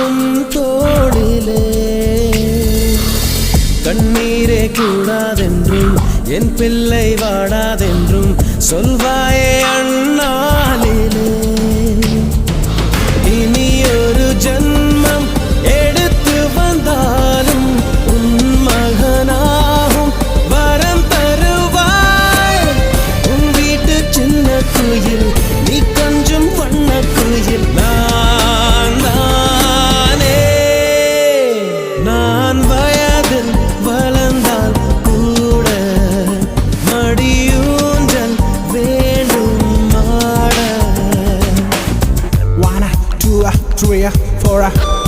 உன் தோளிலே கண்ணீரே கூடாதென்றும் என் பிள்ளை வாடாதென்றும் சொல்வாயே அண்ணாளிலே இனி ஒரு ஜன்மம் எடுத்து வந்தாலும் உன் மகனாகும் வரம் தருவாய் உன் வீட்டு சின்ன குயில் நீ கொஞ்சம் வண்ண குயில் நான் தானே நான் வயதில் வளர்ந்தால் கூட மடியூஞ்சல் வேண்டும் ஆட 1 2 3 4